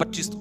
25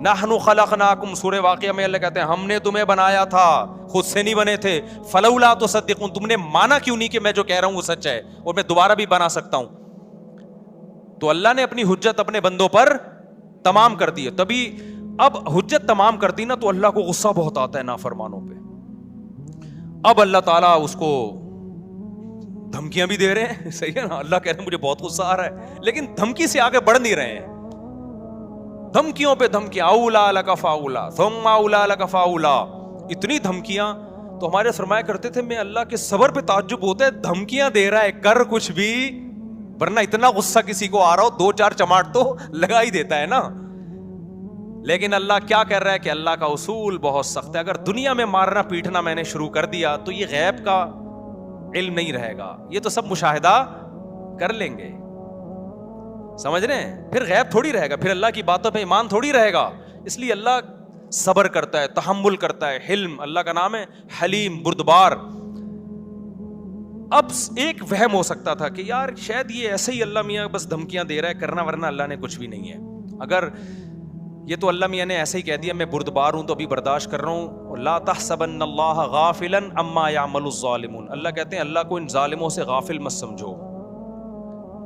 نحن خلقناکم، سورہ واقعہ میں اللہ کہتے ہیں ہم نے تمہیں بنایا تھا، خود سے نہیں بنے تھے. فلولا تصدقون، تم نے مانا کیوں نہیں کہ میں جو کہہ رہا ہوں وہ سچ ہے اور میں دوبارہ بھی بنا سکتا ہوں. تو اللہ نے اپنی حجت اپنے بندوں پر تمام کر دی ہے. تبھی اب حجت تمام کرتی نا تو اللہ کو غصہ بہت آتا ہے نافرمانوں پہ. اب اللہ تعالیٰ اس کو دھمکیاں بھی دے رہے ہیں. صحیح ہے نا, اللہ کہہ رہے ہیں مجھے بہت غصہ آ رہا ہے, لیکن دھمکی سے آگے بڑھ نہیں رہے ہیں. دھمکیوں پہ دھمکیاں, اولا لک فاولا ثم اولا لک فاولا, اتنی دھمکیاں. تو ہمارے فرمایا کرتے تھے میں اللہ کے صبر پہ تعجب ہوتا ہے, دھمکیاں دے رہا ہے کر کچھ بھی, ورنہ اتنا غصہ کسی کو آ رہا ہو 2-4 چماٹ تو لگا ہی دیتا ہے نا. لیکن اللہ کیا کر رہا ہے کہ اللہ کا اصول بہت سخت ہے. اگر دنیا میں مارنا پیٹنا میں نے شروع کر دیا تو یہ غیب کا علم نہیں رہے گا, یہ تو سب مشاہدہ کر لیں گے, سمجھ رہے ہیں, پھر غیب تھوڑی رہے گا, پھر اللہ کی باتوں پہ ایمان تھوڑی رہے گا. اس لیے اللہ صبر کرتا ہے, تحمل کرتا ہے, حلم اللہ کا نام ہے, حلیم بردبار. اب ایک وہم ہو سکتا تھا کہ یار شاید یہ ایسے ہی اللہ میاں بس دھمکیاں دے رہا ہے, کرنا ورنہ اللہ نے کچھ بھی نہیں ہے. اگر یہ تو اللہ میاں نے ایسے ہی کہہ دیا میں بردبار ہوں تو ابھی برداشت کر رہا ہوں. لا تحسبن اللہ غافلا عما يعمل الظالمون, اللہ کہتے ہیں اللہ کو ان ظالموں سے غافل مت سمجھو.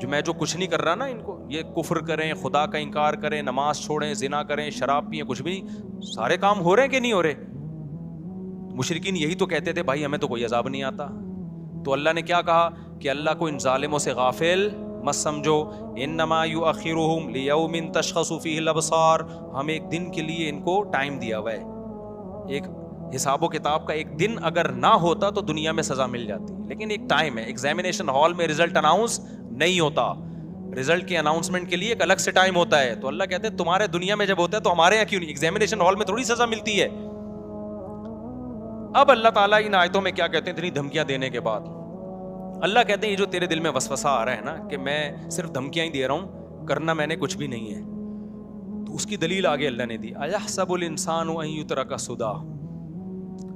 جو میں جو کچھ نہیں کر رہا نا ان کو, یہ کفر کریں, خدا کا انکار کریں, نماز چھوڑیں, زنا کریں, شراب پئیں, کچھ بھی سارے کام ہو رہے ہیں کہ نہیں ہو رہے. مشرکین یہی تو کہتے تھے بھائی ہمیں تو کوئی عذاب نہیں آتا. تو اللہ نے کیا کہا کہ اللہ کو ان ظالموں سے غافل مت سمجھو. انما یؤخرهم لیوم تشخص فیہ الابصار, ہم ایک دن کے لیے ان کو ٹائم دیا ہوا ہے. ایک حساب و کتاب کا ایک دن اگر نہ ہوتا تو دنیا میں سزا مل جاتی, لیکن ایک ٹائم ہے. ایگزامینیشن ہال میں رزلٹ اناؤنس نہیں ہوتا, رزلٹ کے اناؤنسمنٹ کے لیے ایک الگ سے ٹائم ہوتا ہے. تو اللہ کہتے ہیں تمہارے دنیا میں جب ہوتا ہے تو ہمارے یہاں کیوں نہیں, ایگزامینیشن ہال میں تھوڑی سزا ملتی ہے. اب اللہ تعالیٰ ان آیتوں میں کیا کہتے ہیں اتنی دھمکیاں دینے کے بعد, اللہ کہتے ہیں یہ جو تیرے دل میں وسوسہ آ رہا ہے نا کہ میں صرف دھمکیاں ہی دے رہا ہوں, کرنا میں نے کچھ بھی نہیں ہے, تو اس کی دلیل آگے اللہ نے دی. ایحسب الانسان ان یترک سدی,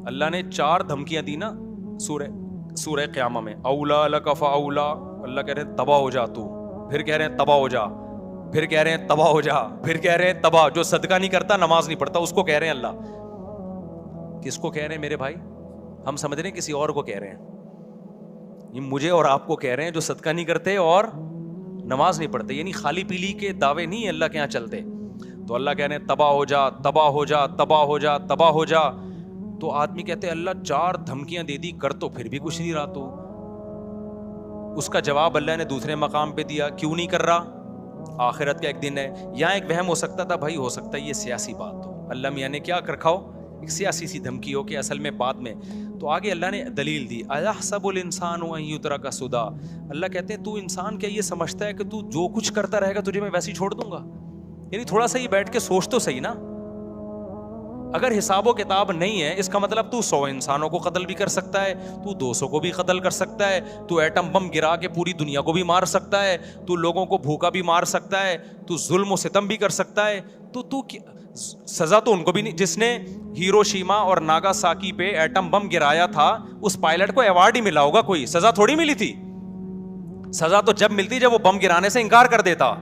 اللہ نے 4 دھمکیاں دی نا سورہ قیامہ میں. اولا لک فاولا, اللہ کہہ رہے ہیں تباہ ہو جا تو, پھر کہہ رہے ہیں تباہ ہو جا, پھر کہہ رہے ہیں تباہ ہو جا, پھر کہہ رہے ہیں تباہ. جو صدقہ نہیں کرتا نماز نہیں پڑھتا اس کو کہہ رہے ہیں اللہ. کس کو کہہ رہے ہیں میرے بھائی, ہم سمجھ رہے ہیں کسی اور کو کہہ رہے ہیں, یہ مجھے اور آپ کو کہہ رہے ہیں جو صدقہ نہیں کرتے اور نماز نہیں پڑھتے. یعنی خالی پیلی کے دعوے نہیں اللہ کے یہاں چلتے. تو اللہ کہہ رہے ہیں تباہ ہو جا, تباہ ہو جا, تباہ ہو جا, تباہ ہو جا. تو آدمی کہتے ہیں اللہ 4 دھمکیاں دے دی, کر تو پھر بھی کچھ نہیں رہا. تو اس کا جواب اللہ نے دوسرے مقام پہ دیا, کیوں نہیں کر رہا, آخرت کا ایک دن ہے. یہاں ایک وہم ہو سکتا تھا بھائی ہو سکتا ہے یہ سیاسی بات ہو, اللہ میاں نے کیا کر کھاؤ ایک سیاسی سی دھمکی ہو کہ اصل میں بعد میں. تو آگے اللہ نے دلیل دی, ایحسب الانسان ان یترک سدی, اللہ کہتے ہیں تو انسان کیا یہ سمجھتا ہے کہ تو جو کچھ کرتا رہے گا تجھے میں ویسے ہی چھوڑ دوں گا. یعنی تھوڑا سا یہ بیٹھ کے سوچ تو صحیح نا, اگر حساب و کتاب نہیں ہے اس کا مطلب تو 100 انسانوں کو قتل بھی کر سکتا ہے, تو 200 کو بھی قتل کر سکتا ہے, تو ایٹم بم گرا کے پوری دنیا کو بھی مار سکتا ہے, تو لوگوں کو بھوکا بھی مار سکتا ہے, تو ظلم و ستم بھی کر سکتا ہے. تو سزا تو ان کو بھی نہیں, جس نے ہیروشیما اور ناگاساکی پہ ایٹم بم گرایا تھا اس پائلٹ کو ایوارڈ ہی ملا ہوگا, کوئی سزا تھوڑی ملی تھی. سزا تو جب ملتی جب وہ بم گرانے سے انکار کر دیتا.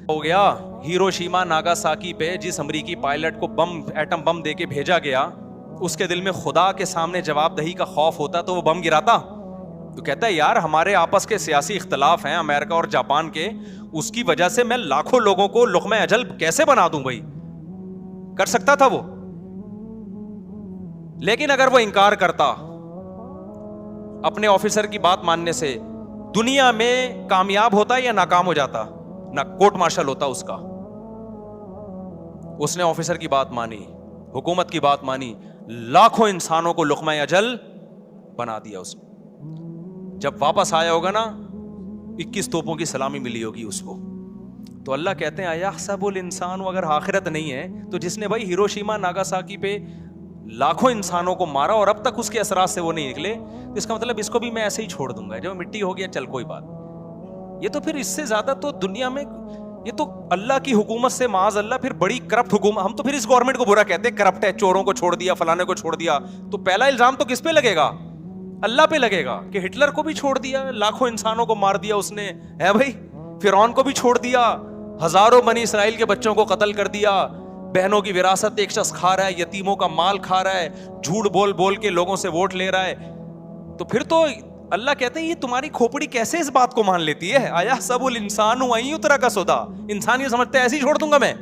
ہو گیا ہیروشیما ناگاساکی پہ جس امریکی پائلٹ کو ایٹم بم دے کے بھیجا گیا, اس کے دل میں خدا کے سامنے جواب دہی کا خوف ہوتا تو وہ بم گراتا. تو کہتا ہے یار ہمارے آپس کے سیاسی اختلاف ہیں امریکہ اور جاپان کے, اس کی وجہ سے میں لاکھوں لوگوں کو لقمہ اجل کیسے بنا دوں بھائی, کر سکتا تھا وہ. لیکن اگر وہ انکار کرتا اپنے آفیسر کی بات ماننے سے, دنیا میں کامیاب ہوتا یا ناکام ہو جاتا, نہ کورٹ مارشل ہوتا اس کا. اس نے آفیسر کی بات مانی, حکومت کی بات مانی, لاکھوں انسانوں کو لقمہ اجل بنا دیا اس نے. جب واپس آیا ہوگا نا 21 توپوں کی سلامی ملی ہوگی اس کو. تو اللہ کہتے ہیں ایحسب الانسان, اگر آخرت نہیں ہے تو جس نے بھائی ہیروشیما ناگاساکی پہ لاکھوں انسانوں کو مارا اور اب تک اس کے اثرات سے وہ نہیں نکلے, تو اس کا مطلب اس کو بھی میں ایسے ہی چھوڑ دوں گا, جب مٹی ہو گیا چل کوئی بات. یہ تو پھر اس سے زیادہ تو دنیا میں یہ تو اللہ کی حکومت سے معاذ اللہ پھر بڑی کرپٹ حکومت. ہم تو پھر اس گورنمنٹ کو برا کہتے ہیں کرپٹ ہے, چوروں کو چھوڑ دیا, فلانے کو چھوڑ دیا. تو پہلا الزام تو کس پہ لگے گا, اللہ پہ لگے گا کہ ہٹلر کو بھی چھوڑ دیا, لاکھوں انسانوں کو مار دیا اس نے, ہے بھائی. فرعون کو بھی چھوڑ دیا, ہزاروں بنی اسرائیل کے بچوں کو قتل کر دیا, بہنوں کی وراثت ایک شخص کھا رہا ہے, یتیموں کا مال کھا رہا ہے, جھوٹ بول بول کے لوگوں سے ووٹ لے رہا ہے, تو پھر تو اللہ کہتے ہیں یہ تمہاری کھوپڑی کیسے اس بات کو مان لیتی ہے؟ آیا سب الانسان ان یترک سدی, انسان یہ سمجھتا ہے ایسے ہی چھوڑ دوں گا میں.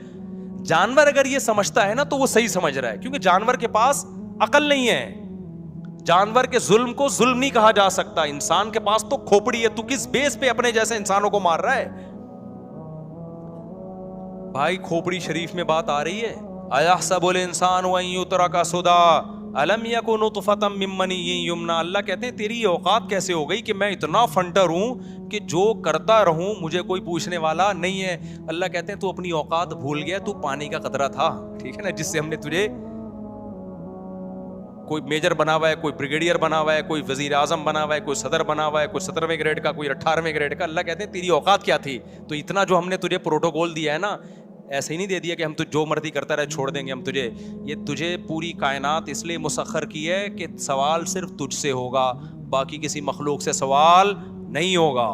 جانور اگر یہ سمجھتا ہے نا تو وہ صحیح سمجھ رہا ہے, کیونکہ جانور کے پاس عقل نہیں ہے. جانور کے ظلم کو ظلم نہیں کہا جا سکتا, انسان کے پاس تو کھوپڑی ہے. تو کس بیس پہ اپنے جیسے انسانوں کو مار رہا ہے؟ بھائی کھوپڑی شریف میں بات آ رہی ہے. ایحسب الانسان ان یترک سدی الم یکن نطفۃ من منی یمنی. اللہ کہتے ہیں تیری یہ اوقات کیسے ہو گئی کہ میں اتنا فنٹر ہوں کہ جو کرتا رہوں مجھے کوئی پوچھنے والا نہیں ہے. اللہ کہتے ہیں تو اپنی اوقات بھول گیا, تو پانی کا قطرہ تھا, ٹھیک ہے نا, جس سے ہم نے تجھے کوئی میجر بنا ہوا ہے, کوئی بریگیڈیئر بنا ہوا ہے, کوئی وزیر اعظم بنا ہوا ہے, کوئی صدر بنا ہوا ہے, کوئی 17ویں گریڈ کا, کوئی 18ویں گریڈ کا. اللہ کہتے ہیں تیری اوقات کیا تھی؟ تو اتنا جو ہم نے تجھے پروٹوکول دیا ہے نا, ایسے ہی نہیں دے دیا کہ ہم تو جو مرضی کرتا رہے چھوڑ دیں گے ہم تجھے. یہ تجھے پوری کائنات اس لیے مسخر کی ہے کہ سوال صرف تجھ سے ہوگا, باقی کسی مخلوق سے سوال نہیں ہوگا.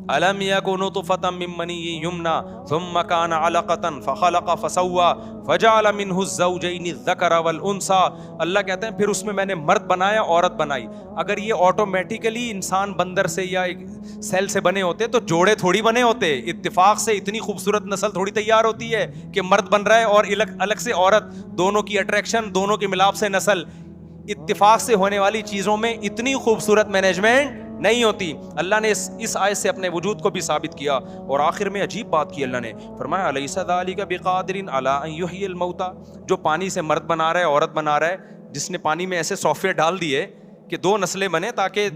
الم یکن نطفۃ من منی یمنی ثم کان علقۃ فخلق فسوی فجعل منہ الزوجین الذکر والانثی. اللہ کہتے ہیں پھر اس میں نے مرد بنایا عورت بنائی. اگر یہ آٹومیٹیکلی انسان بندر سے یا سیل سے بنے ہوتے تو جوڑے تھوڑی بنے ہوتے. اتفاق سے اتنی خوبصورت نسل تھوڑی تیار ہوتی ہے کہ مرد بن رہا ہے اور الگ سے عورت, دونوں کی اٹریکشن, دونوں کے ملاپ سے نسل. اتفاق سے ہونے والی چیزوں میں اتنی خوبصورت مینجمنٹ نہیں ہوتی. اللہ نے اس آیت سے اپنے وجود کو بھی ثابت کیا. اور آخر میں عجیب بات کی اللہ نے, فرمایا الیس ذلک بقادر علی ان یحیی الموتى. جو پانی سے مرد بنا رہا ہے عورت بنا رہا ہے, جس نے پانی میں ایسے سافٹ ویئر ڈال دیے کہ 2 نسلیں بنے تاکہ